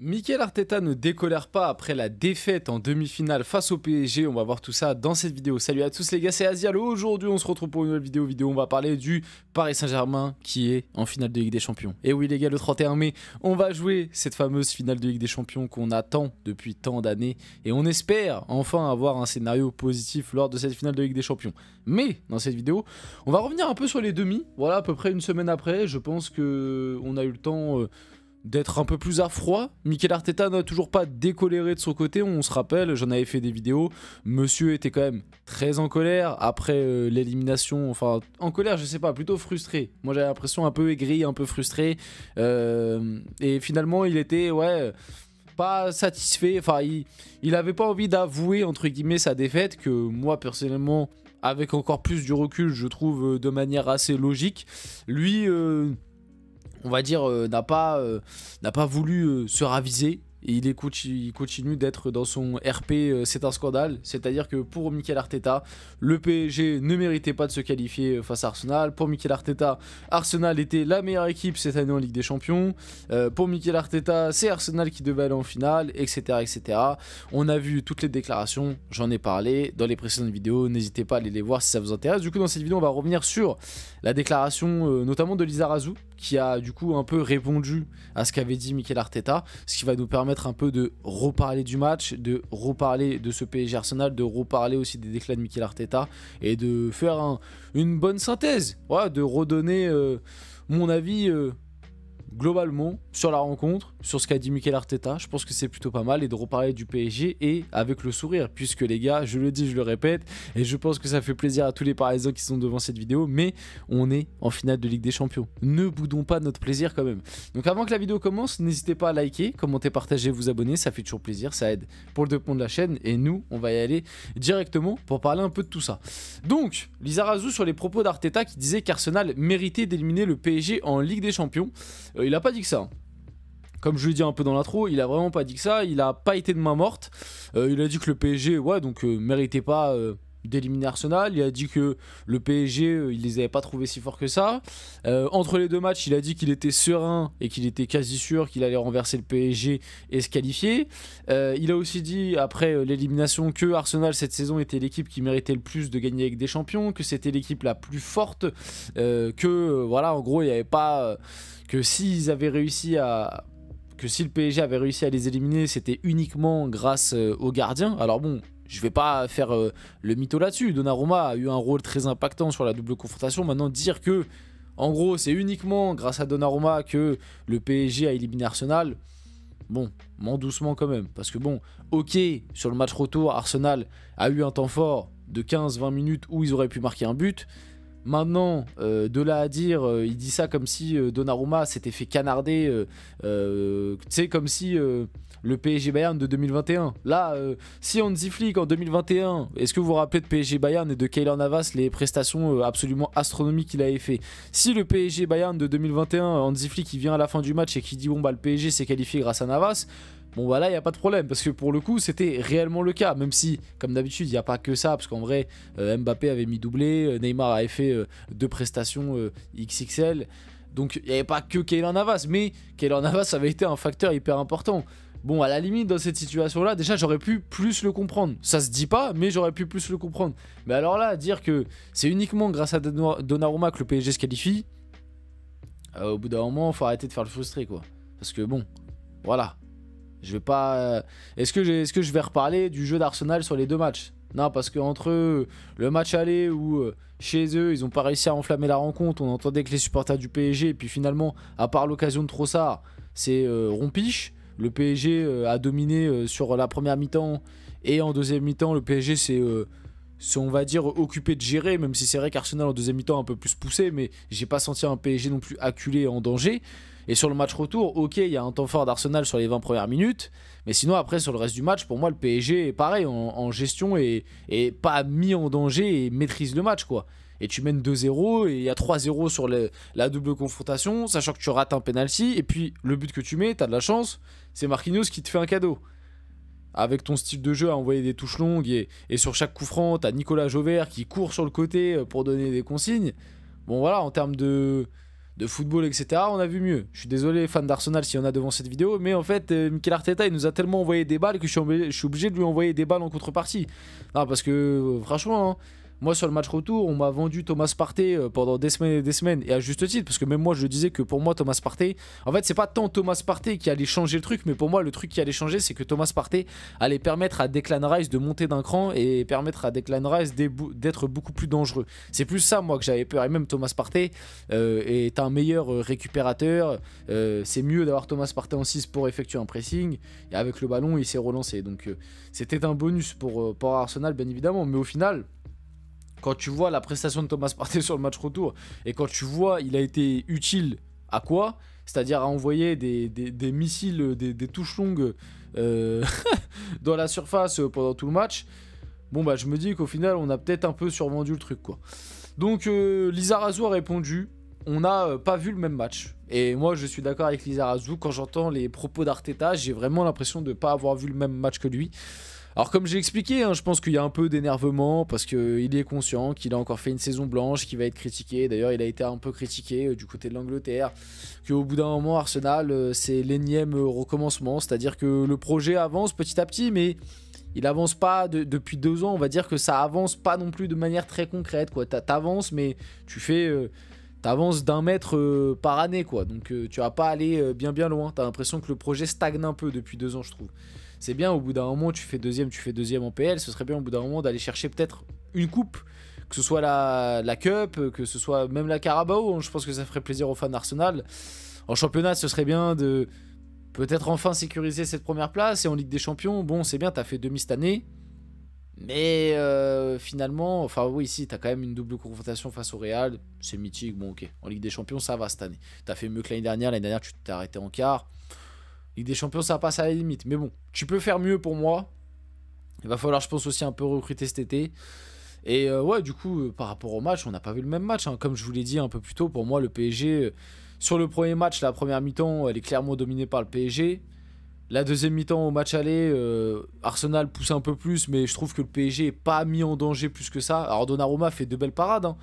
Mikel Arteta ne décolère pas après la défaite en demi-finale face au PSG. On va voir tout ça dans cette vidéo. Salut à tous les gars, c'est Azialo. Aujourd'hui on se retrouve pour une nouvelle vidéo. On va parler du Paris Saint-Germain qui est en finale de Ligue des Champions. Et oui les gars, le 31 mai, on va jouer cette fameuse finale de Ligue des Champions qu'on attend depuis tant d'années. Et on espère enfin avoir un scénario positif lors de cette finale de Ligue des Champions. Mais dans cette vidéo, on va revenir un peu sur les demi. Voilà, à peu près une semaine après. Je pense qu'on a eu le temps... d'être un peu plus à froid. Mikel Arteta n'a toujours pas décoléré de son côté, on se rappelle, j'en avais fait des vidéos. Monsieur était quand même très en colère après l'élimination, enfin en colère je sais pas, plutôt frustré. Moi j'avais l'impression un peu aigri, un peu frustré. Et finalement il était pas satisfait, enfin il avait pas envie d'avouer entre guillemets sa défaite, que moi personnellement avec encore plus du recul je trouve de manière assez logique. Lui... on va dire, n'a pas voulu se raviser. Et il continue d'être dans son RP, c'est un scandale. C'est-à-dire que pour Mikel Arteta, le PSG ne méritait pas de se qualifier face à Arsenal. Pour Mikel Arteta, Arsenal était la meilleure équipe cette année en Ligue des Champions. Pour Mikel Arteta, c'est Arsenal qui devait aller en finale, etc., etc. On a vu toutes les déclarations, j'en ai parlé dans les précédentes vidéos. N'hésitez pas à aller les voir si ça vous intéresse. Du coup, dans cette vidéo, on va revenir sur la déclaration notamment de Lizarazu, qui a du coup un peu répondu à ce qu'avait dit Mikel Arteta, ce qui va nous permettre un peu de reparler du match, de reparler de ce PSG Arsenal, de reparler aussi des déclats de Mikel Arteta et de faire une bonne synthèse, de redonner mon avis globalement sur la rencontre, sur ce qu'a dit Mikel Arteta. Je pense que c'est plutôt pas mal, et de reparler du PSG et avec le sourire, puisque les gars, je le dis, je le répète, et je pense que ça fait plaisir à tous les Parisiens qui sont devant cette vidéo, mais on est en finale de Ligue des Champions. Ne boudons pas notre plaisir quand même. Donc avant que la vidéo commence, n'hésitez pas à liker, commenter, partager, vous abonner, ça fait toujours plaisir, ça aide pour le développement de la chaîne, et nous, on va y aller directement pour parler un peu de tout ça. Donc, Lizarazu sur les propos d'Arteta qui disait qu'Arsenal méritait d'éliminer le PSG en Ligue des Champions. Il a pas dit que ça. Comme je l'ai dit un peu dans l'intro, il a vraiment pas dit que ça. Il a pas été de main morte. Il a dit que le PSG, méritait pas d'éliminer Arsenal. Il a dit que le PSG, il les avait pas trouvés si forts que ça. Entre les deux matchs, il a dit qu'il était serein et qu'il était quasi sûr qu'il allait renverser le PSG et se qualifier. Il a aussi dit, après l'élimination, que Arsenal cette saison était l'équipe qui méritait le plus de gagner avec des champions, que c'était l'équipe la plus forte, en gros, il n'y avait pas... que s'ils avaient réussi à... que si le PSG avait réussi à les éliminer, c'était uniquement grâce aux gardiens. Alors bon, je vais pas faire le mytho là-dessus. Donnarumma a eu un rôle très impactant sur la double confrontation. Maintenant, dire que, en gros, c'est uniquement grâce à Donnarumma que le PSG a éliminé Arsenal, bon, m'en doucement quand même. Parce que bon, ok, sur le match retour, Arsenal a eu un temps fort de 15-20 minutes où ils auraient pu marquer un but. Maintenant, de là à dire, il dit ça comme si Donnarumma s'était fait canarder, tu sais, comme si le PSG Bayern de 2021. Là, si Hansi Flick en 2021, est-ce que vous vous rappelez de PSG Bayern et de Keylor Navas, les prestations absolument astronomiques qu'il avait fait? Si le PSG Bayern de 2021, Hansi Flick il vient à la fin du match et qui dit bon bah le PSG s'est qualifié grâce à Navas, bon bah là il n'y a pas de problème, parce que pour le coup c'était réellement le cas, même si comme d'habitude il n'y a pas que ça, parce qu'en vrai Mbappé avait mis doublé, Neymar avait fait deux prestations XXL, donc il n'y avait pas que Keylor Navas, mais Keylor Navas avait été un facteur hyper important. Bon, à la limite, dans cette situation-là, déjà, j'aurais pu plus le comprendre. Ça se dit pas, mais j'aurais pu plus le comprendre. Mais alors là, dire que c'est uniquement grâce à Donnarumma que le PSG se qualifie, au bout d'un moment, il faut arrêter de faire le frustré, quoi. Parce que bon, voilà. Je vais pas... Est-ce que je vais reparler du jeu d'Arsenal sur les deux matchs? Non, parce que entre le match aller où chez eux, ils n'ont pas réussi à enflammer la rencontre, on entendait que les supporters du PSG, et puis finalement, à part l'occasion de Trossard, c'est rompiche. Le PSG a dominé sur la première mi-temps, et en deuxième mi-temps, le PSG s'est, on va dire, occupé de gérer, même si c'est vrai qu'Arsenal en deuxième mi-temps a un peu plus poussé, mais j'ai pas senti un PSG non plus acculé et en danger. Et sur le match retour, ok, il y a un temps fort d'Arsenal sur les 20 premières minutes, mais sinon après sur le reste du match, pour moi le PSG est pareil en gestion et pas mis en danger et maîtrise le match, quoi. Et tu mènes 2-0 et il y a 3-0 sur la double confrontation, sachant que tu rates un penalty, et puis le but que tu mets, t'as de la chance, c'est Marquinhos qui te fait un cadeau. Avec ton style de jeu à envoyer des touches longues, et sur chaque coup franc, t'as Nicolas Jauvert qui court sur le côté pour donner des consignes. Bon voilà, en termes de de football, etc., on a vu mieux. Je suis désolé, fan d'Arsenal, s'il y en a devant cette vidéo, mais en fait, Mikel Arteta, il nous a tellement envoyé des balles que je suis obligé de lui envoyer des balles en contrepartie. Non, parce que, franchement, hein, moi, sur le match retour, on m'a vendu Thomas Partey pendant des semaines, et à juste titre, parce que même moi, je disais que pour moi, Thomas Partey, en fait, c'est pas tant Thomas Partey qui allait changer le truc, mais pour moi, le truc qui allait changer, c'est que Thomas Partey allait permettre à Declan Rice de monter d'un cran et permettre à Declan Rice d'être beaucoup plus dangereux. C'est plus ça, moi, que j'avais peur. Et même Thomas Partey est un meilleur récupérateur. C'est mieux d'avoir Thomas Partey en 6 pour effectuer un pressing. Et avec le ballon, il s'est relancé. Donc, c'était un bonus pour Arsenal, bien évidemment. Mais au final, quand tu vois la prestation de Thomas Partey sur le match retour, et quand tu vois il a été utile à quoi, c'est-à-dire à envoyer des missiles, des touches longues dans la surface pendant tout le match, bon bah je me dis qu'au final on a peut-être un peu survendu le truc quoi. Donc Lizarazu a répondu, on n'a pas vu le même match. Et moi je suis d'accord avec Lizarazu, quand j'entends les propos d'Arteta, j'ai vraiment l'impression de ne pas avoir vu le même match que lui. Alors comme j'ai expliqué, hein, je pense qu'il y a un peu d'énervement parce qu'il est conscient qu'il a encore fait une saison blanche, qu'il va être critiqué. D'ailleurs il a été un peu critiqué du côté de l'Angleterre, qu'au bout d'un moment Arsenal c'est l'énième recommencement, c'est-à-dire que le projet avance petit à petit mais il avance pas depuis 2 ans, on va dire que ça avance pas non plus de manière très concrète quoi. T'avances mais tu fais... T'avances d'1 mètre par année quoi, donc tu vas pas aller bien loin. T'as l'impression que le projet stagne un peu depuis 2 ans je trouve. C'est bien au bout d'un moment tu fais deuxième en PL, ce serait bien au bout d'un moment d'aller chercher peut-être une coupe, que ce soit la Cup, que ce soit même la Carabao, je pense que ça ferait plaisir aux fans d'Arsenal. En championnat ce serait bien de peut-être enfin sécuriser cette première place, et en Ligue des Champions, bon c'est bien, t'as fait demi cette année. Mais finalement, enfin oui, si, t'as quand même une double confrontation face au Real, c'est mythique, bon ok. En Ligue des Champions, ça va cette année. T'as fait mieux que l'année dernière tu t'es arrêté en quart. Ligue des Champions, ça passe à la limite, mais bon, tu peux faire mieux pour moi. Il va falloir, je pense, aussi un peu recruter cet été. Et ouais, du coup, par rapport au match, on n'a pas vu le même match, hein. Comme je vous l'ai dit un peu plus tôt, pour moi, le PSG, sur le premier match, la première mi-temps, elle est clairement dominée par le PSG. La deuxième mi-temps au match aller, Arsenal pousse un peu plus, mais je trouve que le PSG n'est pas mis en danger plus que ça. Alors Donnarumma fait de belles parades, hein,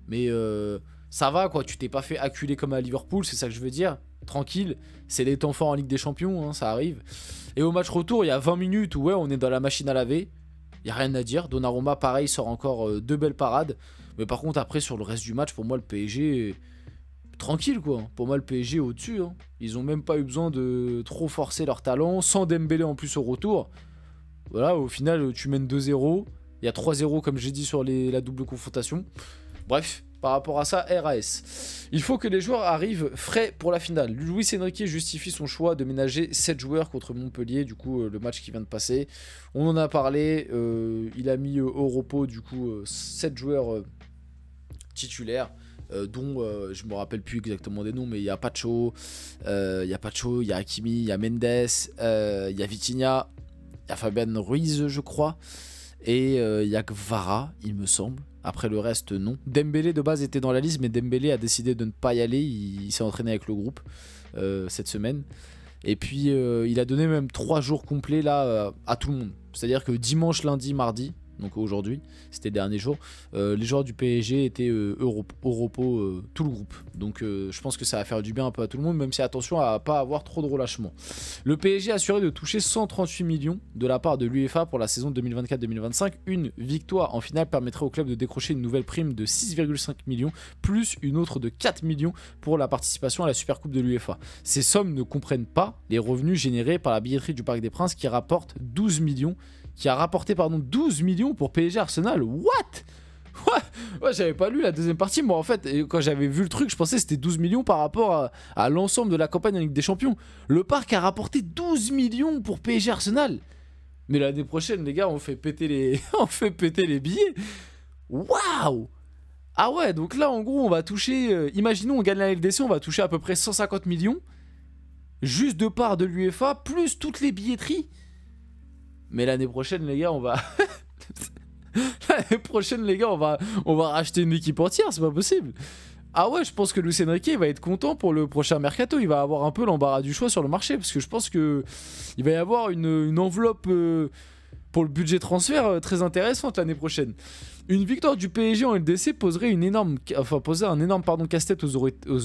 mais ça va quoi, tu t'es pas fait acculer comme à Liverpool, c'est ça que je veux dire. Tranquille, c'est des temps forts en Ligue des Champions, hein, ça arrive. Et au match retour, il y a 20 minutes où ouais, on est dans la machine à laver, il n'y a rien à dire. Donnarumma, pareil, sort encore 2 belles parades. Mais par contre, après, sur le reste du match, pour moi, le PSG... tranquille quoi, pour moi le PSG est au-dessus, hein. Ils ont même pas eu besoin de trop forcer leur talent, sans Dembélé en plus au retour. Voilà, au final tu mènes 2-0, il y a 3-0 comme j'ai dit sur la double confrontation. Bref, par rapport à ça, RAS. Il faut que les joueurs arrivent frais pour la finale. Luis Enrique justifie son choix de ménager 7 joueurs contre Montpellier, du coup le match qui vient de passer. On en a parlé, il a mis au repos du coup 7 joueurs titulaires. Dont je me rappelle plus exactement des noms, mais il y a Pacho, il y a Hakimi, il y a Mendes, il y a Vitinha, il y a Fabian Ruiz je crois, et il y a Kvara il me semble. Après le reste non. Dembélé de base était dans la liste, mais Dembélé a décidé de ne pas y aller, il s'est entraîné avec le groupe cette semaine. Et puis il a donné même 3 jours complets là à tout le monde. C'est-à-dire que dimanche, lundi, mardi, donc aujourd'hui, c'était le dernier jour, les joueurs du PSG étaient au repos, tout le groupe. Donc je pense que ça va faire du bien un peu à tout le monde, même si attention à pas avoir trop de relâchement. Le PSG a assuré de toucher 138 millions de la part de l'UEFA pour la saison 2024-2025. Une victoire en finale permettrait au club de décrocher une nouvelle prime de 6,5 millions, plus une autre de 4 millions pour la participation à la Supercoupe de l'UEFA. Ces sommes ne comprennent pas les revenus générés par la billetterie du Parc des Princes qui rapporte 12 millions. Qui a rapporté 12 millions pour PSG Arsenal. What? Ouais, j'avais pas lu la deuxième partie. Moi en fait, quand j'avais vu le truc, je pensais que c'était 12 millions par rapport à l'ensemble de la campagne en Ligue des Champions. Le parc a rapporté 12 millions pour PSG Arsenal. Mais l'année prochaine les gars, on fait péter les on fait péter les billets. Waouh. Ah ouais, donc là en gros on va toucher, imaginons on gagne la LDC, on va toucher à peu près 150 millions juste de part de l'UEFA plus toutes les billetteries. Mais l'année prochaine, les gars, on va... l'année prochaine, les gars, on va racheter une équipe entière, c'est pas possible. Ah ouais, je pense que Luis Enrique va être content pour le prochain mercato. Il va avoir un peu l'embarras du choix sur le marché, parce que je pense que il va y avoir une enveloppe pour le budget transfert très intéressante l'année prochaine. Une victoire du PSG en LDC poserait un énorme casse-tête aux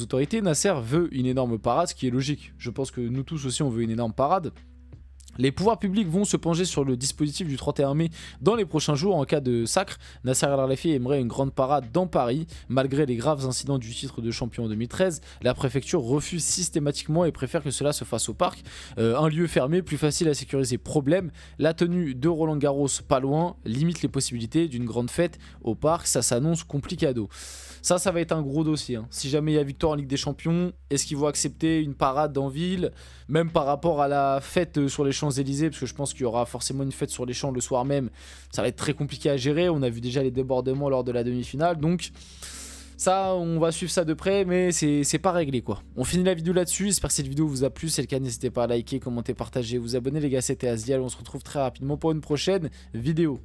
autorités. Nasser veut une énorme parade, ce qui est logique. Je pense que nous tous aussi on veut une énorme parade. Les pouvoirs publics vont se pencher sur le dispositif du 31 mai dans les prochains jours en cas de sacre. Nasser El-Khelaifi aimerait une grande parade dans Paris. Malgré les graves incidents du titre de champion en 2013, la préfecture refuse systématiquement et préfère que cela se fasse au parc. Un lieu fermé, plus facile à sécuriser. Problème, la tenue de Roland Garros pas loin limite les possibilités d'une grande fête au parc. Ça s'annonce complicado. Ça va être un gros dossier. Si jamais il y a victoire en Ligue des Champions, est-ce qu'ils vont accepter une parade en ville, même par rapport à la fête sur les Champs-Élysées, parce que je pense qu'il y aura forcément une fête sur les Champs le soir même. Ça va être très compliqué à gérer. On a vu déjà les débordements lors de la demi-finale, donc ça, on va suivre ça de près, mais c'est pas réglé quoi. On finit la vidéo là-dessus. J'espère que cette vidéo vous a plu. Si c'est le cas, n'hésitez pas à liker, commenter, partager, vous abonner les gars. C'était Azial. On se retrouve très rapidement pour une prochaine vidéo.